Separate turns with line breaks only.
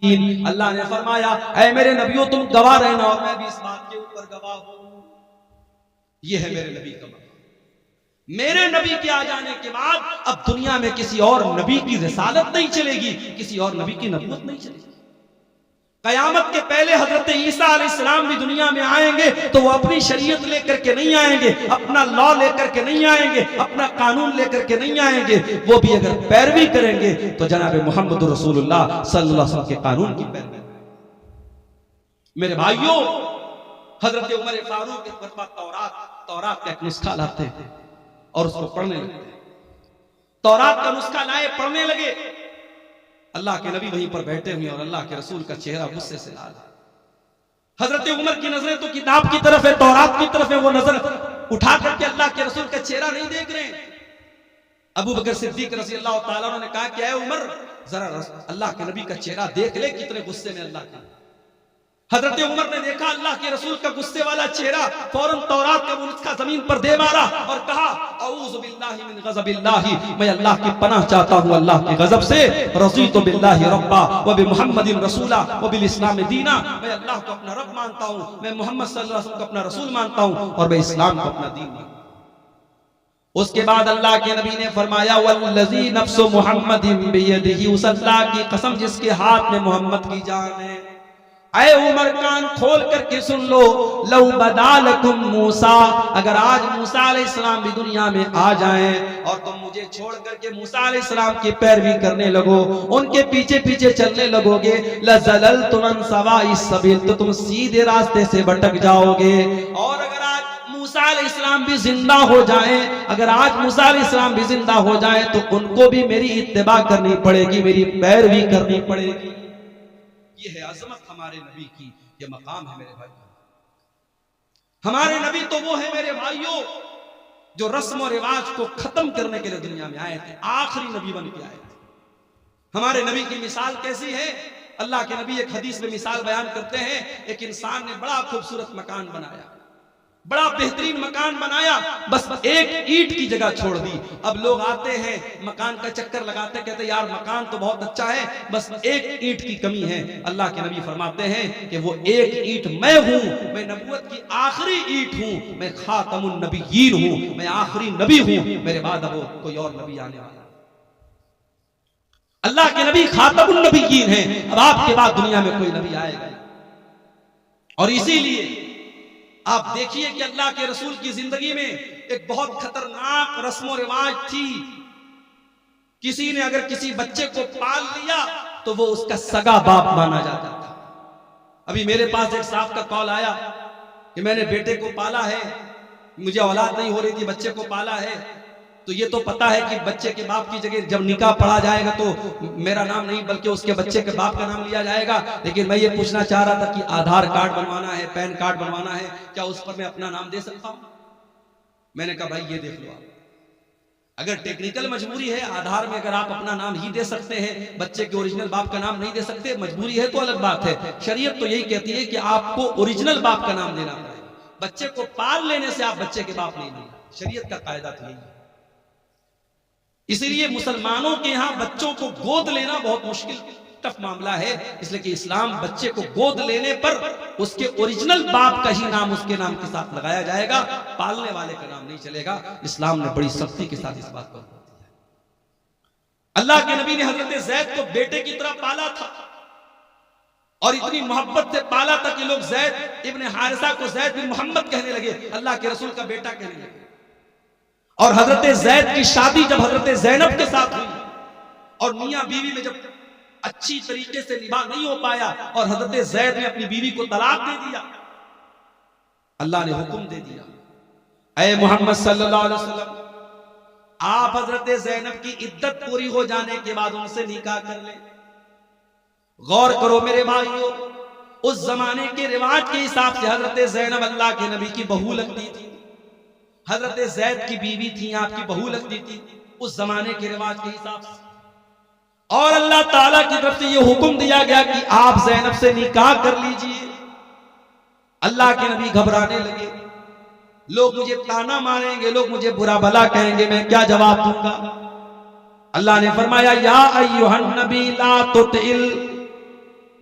अल्लाह ने फरमाया ऐ मेरे नबियों तुम गवाह रहना और मैं भी इस बात के ऊपर गवाह हूं। ये है मेरे नबी का मकाम। मेरे नबी के आ जाने के बाद अब दुनिया में किसी और नबी की रिसालत नहीं चलेगी, किसी और नबी की नबूवत नहीं चलेगी। कयामत के पहले हजरत ईसा अलैहिस्सलाम भी दुनिया में आएंगे तो वो अपनी शरीयत लेकर के नहीं आएंगे, अपना लॉ लेकर के नहीं आएंगे, अपना कानून लेकर के नहीं आएंगे। वो भी अगर पैरवी करेंगे तो जनाब मोहम्मद रसूलुल्लाह सल्लल्लाहु अलैहि वसल्लम के कानून की पैरवी। मेरे भाइयों, हजरत उमर फारूक एक मरतबा तौरात का एक नुस्खा लाते हैं और उसको पढ़ने लगते हैं। तौरात का नुस्खा लाए, पढ़ने लगे। अल्लाह के नबी वहीं पर बैठे हुए और अल्लाह के रसूल का चेहरा गुस्से से लाल है। हजरत उमर की नजरें तो किताब की तरफ है, तौरात की तरफ है, वो नजर उठा करके अल्लाह के रसूल का चेहरा नहीं देख रहे हैं। अबू बकर सिद्दीक रज़ी अल्लाह ताला अन्हु ने कहा कि ऐ उमर जरा अल्लाह के नबी का चेहरा देख ले, कितने गुस्से में अल्लाह के। हजरत उमर ने देखा अल्लाह के रसूल का गुस्से वाला चेहरा, फौरन तौरात का नुस्खा जमीन पर दे मारा और कहा औज़ु बिल्लाहि मिन गज़बिल्लाहि, मैं अल्लाह की पनाह चाहता हूं अल्लाह के गजब से। रज़ीतु बिल्लाहि रब्बा व बि मुहम्मदिन रसूला व बिल इस्लाम दीना, मैं अल्लाह को अपना रब मानता हूं, मैं मोहम्मद सल्लल्लाहु अलैहि वसल्लम को अपना रसूल मानता हूं और मैं इस्लाम को अपना दीन मानता हूं। उसके बाद अल्लाह के नबी ने फरमाया वल्लज़ी नफ्सु मुहम्मदिन बियदिही, उस अल्लाह की कसम जिसके हाथ में मोहम्मद की जान है। ऐ उमर कान खोल करके सुन लो, लौ बदालकुम मूसा, अगर आज मूसा अलैहिस्सलाम भी दुनिया में आ जाएं और तुम मुझे छोड़ करके मूसा अलैहिस्सलाम की पैरवी करने लगो, उनके पीछे पीछे चलने लगोगे, लज़ललतुम अन सवाइस सबील, तो तुम सीधे रास्ते से भटक जाओगे। और अगर आज मूसा अलैहिस्सलाम भी जिंदा हो जाएं, अगर आज मूसा अलैहिस्सलाम भी जिंदा हो जाएं तो उनको भी मेरी इत्तिबा करनी पड़ेगी, मेरी पैरवी करनी पड़ेगी। ये है अजमत हमारे नबी की, ये मकाम है मेरे भाई। हमारे नबी तो वो है मेरे भाइयों जो रस्म और रिवाज को खत्म करने के लिए दुनिया में आए थे, आखिरी नबी बन के आए थे। हमारे नबी की मिसाल कैसी है? अल्लाह के नबी एक हदीस में मिसाल बयान करते हैं, एक इंसान ने बड़ा खूबसूरत मकान बनाया, बड़ा बेहतरीन मकान बनाया, बस एक ईंट की जगह छोड़ दी। अब लोग आते हैं मकान का चक्कर लगाते, कहते यार मकान तो बहुत अच्छा है, बस एक ईंट की कमी है। अल्लाह के नबी फरमाते हैं कि वो एक ईंट मैं हूं, मैं नबूवत की आखिरी ईंट हूं, मैं खातमुन नबिय्यीन हूं, मैं आखिरी नबी हूं, मेरे बाद अब कोई और नबी आने वाला। अल्लाह के नबी खातमुन नबिय्यीन हैं, अब आपके बाद दुनिया में कोई नबी आएगा। और इसीलिए आप देखिए कि अल्लाह के रसूल की जिंदगी में एक बहुत खतरनाक रस्म रिवाज थी। किसी ने अगर किसी बच्चे को पाल लिया तो वो उसका सगा बाप माना जाता था। अभी मेरे पास एक साहब का कॉल आया कि मैंने बेटे को पाला है, मुझे औलाद नहीं हो रही थी, बच्चे को पाला है, तो ये तो पता है कि बच्चे के बाप की जगह जब निकाह पढ़ा जाएगा तो मेरा नाम नहीं बल्कि उसके बच्चे के बाप का नाम लिया जाएगा। लेकिन मैं ये पूछना चाह रहा था कि आधार कार्ड बनवाना है, पैन कार्ड बनवाना है, क्या उस पर मैं अपना नाम दे सकता हूं? मैंने कहा भाई ये देख लो, आप अगर टेक्निकल मजबूरी है आधार में अगर आप अपना नाम ही दे सकते हैं, बच्चे के ओरिजिनल बाप का नाम नहीं दे सकते, मजबूरी है तो अलग बात है। शरीयत तो यही कहती है कि आपको ओरिजिनल बाप का नाम देना पड़ेगा। बच्चे को पाल लेने से आप बच्चे के बाप नहीं लेना, शरीयत का कायदा तो यही है। इसीलिए मुसलमानों के यहां बच्चों को गोद लेना बहुत मुश्किल टफ मामला है, इसलिए कि इस्लाम बच्चे को गोद लेने पर उसके ओरिजिनल बाप का ही नाम उसके नाम के साथ लगाया जाएगा, पालने वाले का नाम नहीं चलेगा। इस्लाम ने बड़ी सख्ती के साथ इस बात पर दिया। अल्लाह के नबी ने हजरत ज़ैद को बेटे की तरह पाला था और इतनी मोहब्बत से पाला था कि लोग ज़ैद इब्न हारिसा को ज़ैद बिन मोहम्मद कहने लगे, अल्लाह के रसूल का बेटा कहने लगे। और हजरत ज़ैद की शादी जब हजरत ज़ैनब के साथ हुई और मियां बीवी में जब अच्छी तरीके से निभा नहीं हो पाया और हजरत ज़ैद ने अपनी बीवी को तलाक दे दिया, अल्लाह ने हुक्म दे दिया, ऐ मोहम्मद सल्लल्लाहु अलैहि वसल्लम, आप हजरत ज़ैनब की इद्दत पूरी हो जाने के बाद उनसे निकाह कर ले। गौर करो मेरे भाइयों, उस जमाने के रिवाज के हिसाब से हजरत ज़ैनब अल्लाह के नबी की बहू लगती थी, हजरत ज़ैद की बीवी थी, आपकी बहू लगती थी उस जमाने के रिवाज के हिसाब से। और अल्लाह ताला की तरफ से यह हुक्म दिया गया कि आप ज़ैनब से निकाह कर लीजिए। अल्लाह के नबी घबराने लगे, लोग मुझे ताना मारेंगे, लोग मुझे बुरा भला कहेंगे, मैं क्या जवाब दूंगा? अल्लाह ने फरमाया या अय्युहन नबी ला तुतिल